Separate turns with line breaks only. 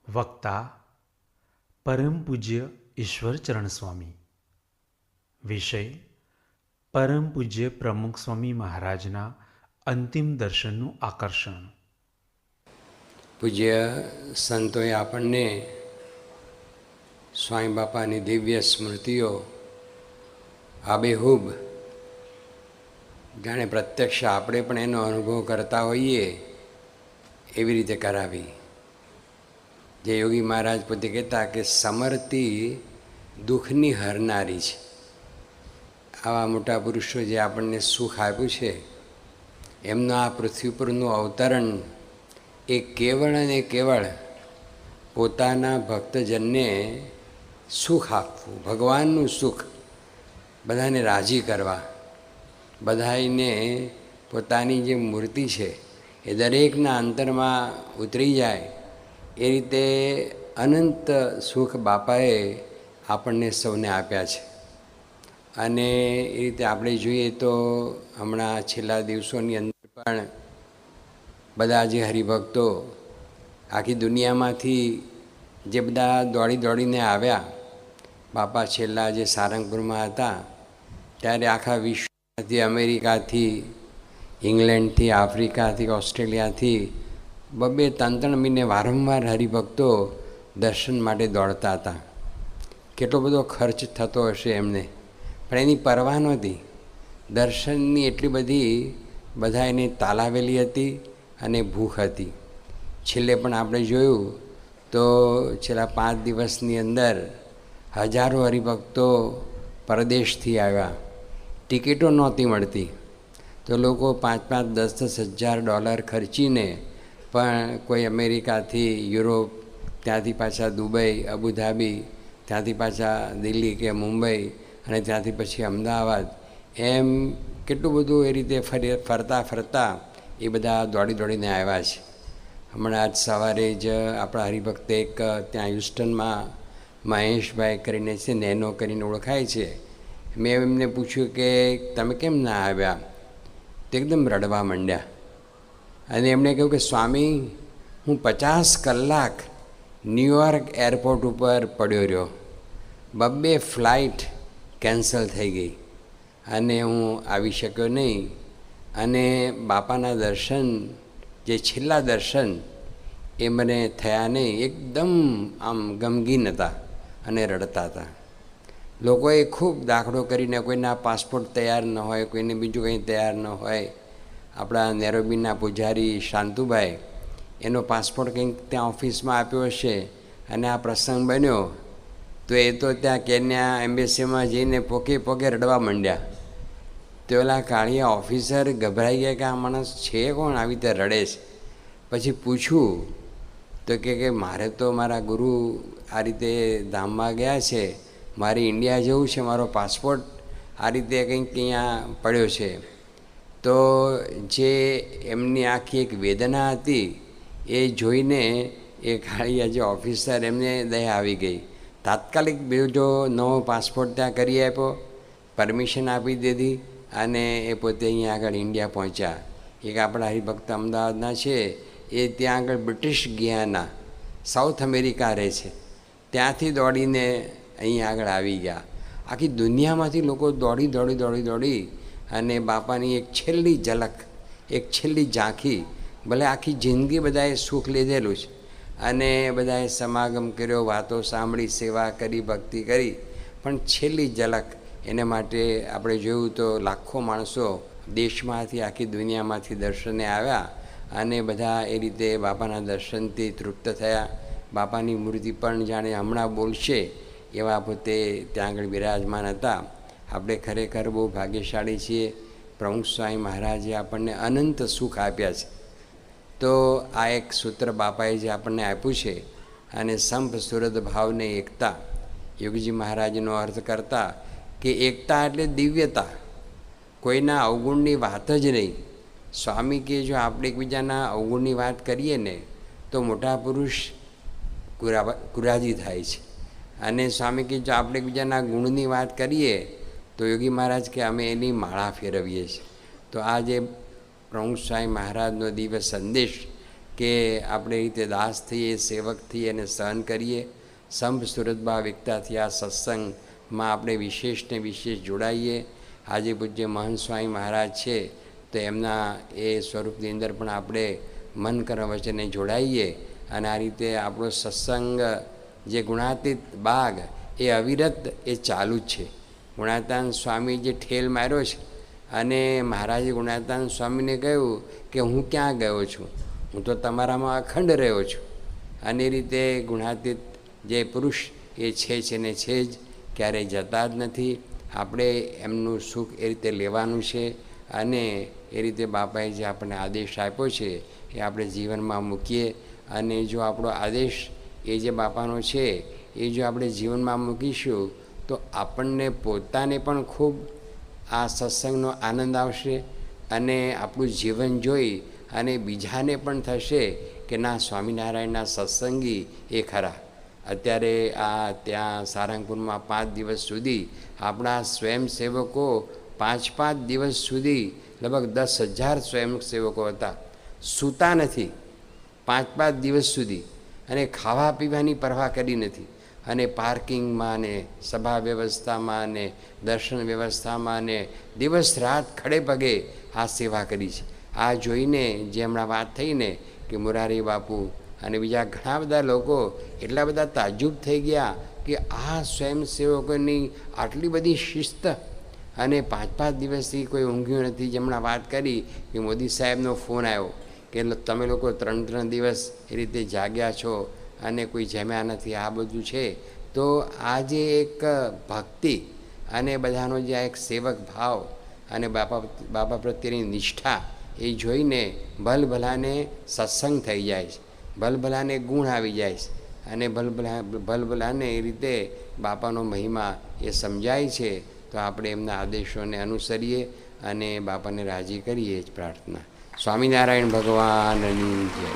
વક્તા પરમ પૂજ્ય ઈશ્વરચરણ સ્વામી. વિષય પરમ પૂજ્ય પ્રમુખ સ્વામી મહારાજના અંતિમ દર્શનનું આકર્ષણ.
પૂજ્ય સંતોએ આપણને સ્વામી બાપાની દિવ્ય સ્મૃતિઓ આબેહૂબ જાણે પ્રત્યક્ષ આપણે પણ એનો અનુભવ કરતા હોઈએ એવી રીતે કરાવી. જે યોગી મહારાજ પોતે કહેતા કે સમર્તિ દુઃખની હરનારી છે. આવા મોટા પુરુષો જે આપણને સુખ આપ્યું છે એમનું આ પૃથ્વી પરનું અવતરણ એ કેવળ અને કેવળ પોતાના ભક્તજનને સુખ આપવું, ભગવાનનું સુખ, બધાને રાજી કરવા, બધાને પોતાની જે મૂર્તિ છે એ દરેકના અંતરમાં ઉતરી જાય એ રીતે અનંત સુખ બાપાએ આપણને સૌને આપ્યા છે. અને એ રીતે આપણે જોઈએ તો હમણાં છેલ્લા દિવસોની અંદર પણ બધા જે હરિભક્તો આખી દુનિયામાંથી જે બધા દોડી દોડીને આવ્યા, બાપા છેલ્લા જે સારંગપુરમાં હતા ત્યારે આખા વિશ્વમાંથી, અમેરિકાથી, ઇંગ્લેન્ડથી, આફ્રિકાથી, ઓસ્ટ્રેલિયાથી બબે ત્રણ મહિને વારંવાર હરિભક્તો દર્શન માટે દોડતા હતા. કેટલો બધો ખર્ચ થતો હશે એમને, પણ એની પરવા નહોતી. દર્શનની એટલી બધી બધા એને તાલાવેલી હતી અને ભૂખ હતી. છેલ્લે પણ આપણે જોયું તો છેલ્લા 5 દિવસની અંદર હજારો હરિભક્તો પરદેશથી આવ્યા. ટિકિટો નહોતી મળતી તો લોકો 5-5, 10-10 હજાર ડોલર ખર્ચીને પણ કોઈ અમેરિકાથી યુરોપ, ત્યાંથી પાછા દુબઈ, અબુધાબી, ત્યાંથી પાછા દિલ્હી કે મુંબઈ અને ત્યાંથી પછી અમદાવાદ, એમ કેટલું બધું એ રીતે ફરતા ફરતા એ બધા દોડી દોડીને આવ્યા છે. હમણાં જ સવારે જ આપણા હરિભક્ત એક ત્યાં હ્યુસ્ટનમાં મહેશભાઈ કરીને છે, નેનો કરીને ઓળખાય છે, મેં એમને પૂછ્યું કે તમે કેમ ના આવ્યા? તો એકદમ રડવા માંડ્યા અને એમણે કહ્યું કે સ્વામી, હું 50 કલાક ન્યૂયોર્ક એરપોર્ટ ઉપર પડ્યો રહ્યો, 2 ફ્લાઇટ કેન્સલ થઈ ગઈ અને હું આવી શક્યો નહીં. અને બાપાના દર્શન, જે છેલ્લા દર્શન એ મને થયા નહીં. એકદમ આમ ગમગીન હતા અને રડતા હતા. લોકોએ ખૂબ દાખલો કરીને, કોઈના પાસપોર્ટ તૈયાર ન હોય, કોઈને બીજું કંઈ તૈયાર ન હોય. આપણા નેરોબીના પૂજારી શાંતુભાઈ, એનો પાસપોર્ટ કંઈક ત્યાં ઓફિસમાં આપ્યો હશે અને આ પ્રસંગ બન્યો તો એ તો ત્યાં કેન્યા એમ્બેસીમાં જઈને પોકે રડવા માંડ્યા. તો ઓલા કાળિયા ઓફિસર ગભરાઈ ગયા કે આ માણસ છે કોણ, આવી રીતે રડે છે. પછી પૂછ્યું તો કે મારે તો મારા ગુરુ આ રીતે ધામમાં ગયા છે, મારે ઇન્ડિયા જવું છે, મારો પાસપોર્ટ આ રીતે કંઈક અહીંયા પડ્યો છે. તો જે એમની આખી એક વેદના હતી એ જોઈને એ કાળિયા જે ઓફિસર, એમને દયા આવી ગઈ. તાત્કાલિક બીજો નવો પાસપોર્ટ ત્યાં કરી આપ્યો, પરમિશન આપી દીધી અને એ પોતે અહીંયા આગળ ઇન્ડિયા પહોંચ્યા. એક આપણા હરિભક્ત અમદાવાદના છે, એ ત્યાં આગળ બ્રિટિશ ગિયાના, સાઉથ અમેરિકા રહે છે, ત્યાંથી દોડીને અહીંયા આગળ આવી ગયા. આખી દુનિયામાંથી લોકો દોડી અને બાપાની એક છેલ્લી ઝલક, એક છેલ્લી ઝાંખી, ભલે આખી જિંદગી બધાએ સુખ લીધેલું છે અને બધાએ સમાગમ કર્યો, વાતો સાંભળી, સેવા કરી, ભક્તિ કરી, પણ છેલ્લી ઝલક એને માટે આપણે જોયું તો લાખો માણસો દેશમાંથી, આખી દુનિયામાંથી દર્શને આવ્યા અને બધા એ રીતે બાપાના દર્શનથી તૃપ્ત થયા. બાપાની મૂર્તિ પણ જાણે હમણાં બોલશે એવા પોતે ત્યાં આગળ બિરાજમાન હતા. આપણે ખરેખર બહુ ભાગ્યશાળી છીએ. પ્રમુખ સ્વામી મહારાજે આપણને અનંત સુખ આપ્યા છે. તો આ એક સૂત્ર બાપાએ જે આપણને આપ્યું છે, અને સંપ સુરત ભાવને એકતા, યોગીજી મહારાજનો અર્થ કરતા કે એકતા એટલે દિવ્યતા, કોઈના અવગુણની વાત જ નહીં. સ્વામી કે જો આપણે એકબીજાના અવગુણની વાત કરીએ ને તો મોટા પુરુષ કુરાજી થાય છે, અને સ્વામી કે જો આપણે એકબીજાના ગુણની વાત કરીએ તો યોગી મહારાજ કે અમે એની માળા ફેરવીએ છીએ. તો આ જે પ્રમુખ સ્વામી મહારાજનો દિવ્ય સંદેશ કે આપણે રીતે દાસ થઈએ, સેવક થઈએ અને સહન કરીએ. સંપ સુરતભાવ એકતાથી આ સત્સંગમાં આપણે વિશેષને વિશેષ જોડાઈએ. આજે પૂજ્ય મહંત સ્વામી મહારાજ છે તો એમના એ સ્વરૂપની અંદર પણ આપણે મન કર્મ વચને જોડાઈએ અને આ રીતે આપણો સત્સંગ જે ગુણાતીત બાગ એ અવિરત એ ચાલુ જ છે. ગુણાતાન સ્વામી જે ઠેલ માર્યો છે અને મહારાજે ગુણાતાન સ્વામીને કહ્યું કે હું ક્યાં ગયો છું, હું તો તમારામાં અખંડ રહ્યો છું. અને એ રીતે ગુણાતીત જે પુરુષ એ છે ને છે જ, ક્યારેય જતા જ નથી. આપણે એમનું સુખ એ રીતે લેવાનું છે અને એ રીતે બાપાએ જે આપણને આદેશ આપ્યો છે એ આપણે જીવનમાં મૂકીએ. અને જો આપણો આદેશ એ જે બાપાનો છે એ જો આપણે જીવનમાં મૂકીશું તો આપણને પોતાને પણ ખૂબ આ સત્સંગનો આનંદ આવશે અને આપણું જીવન જોઈ અને બીજાને પણ થશે કે ના, સ્વામિનારાયણના સત્સંગી એ ખરા. અત્યારે આ ત્યાં સારંગપુરમાં 5 દિવસ સુધી આપણા સ્વયંસેવકો 5 દિવસ સુધી લગભગ 10,000 સ્વયંસેવકો હતા. સૂતા નથી 5 દિવસ સુધી અને ખાવા પીવાની પરવા કરી નથી. અને પાર્કિંગમાં ને સભા વ્યવસ્થામાં ને દર્શન વ્યવસ્થામાં ને દિવસ રાત ખડે પગે આ સેવા કરી છે. આ જોઈને જે હમણાં વાત થઈને કે મોરારી બાપુ અને બીજા ઘણા બધા લોકો એટલા બધા તાજુબ થઈ ગયા કે આ સ્વયંસેવકોની આટલી બધી શિસ્ત અને 5 દિવસથી કોઈ ઊંઘ્યું નથી. જે હમણાં વાત કરી કે મોદી સાહેબનો ફોન આવ્યો કે તમે લોકો 3 દિવસ એ રીતે જાગ્યા છો અને કોઈ જમ્યા નથી, આ બધું છે. તો આ જે એક ભક્તિ અને બધાનો જે એક સેવક ભાવ અને બાપા પ્રત્યેની નિષ્ઠા એ જોઈને ભલભલાને સત્સંગ થઈ જાય છે, ભલભલાને ગુણ આવી જાય છે અને ભલભલાને એ રીતે બાપાનો મહિમા એ સમજાય છે. તો આપણે એમના આદેશોને અનુસરીએ અને બાપાને રાજી કરીએ જ પ્રાર્થના. સ્વામિનારાયણ ભગવાનની જય.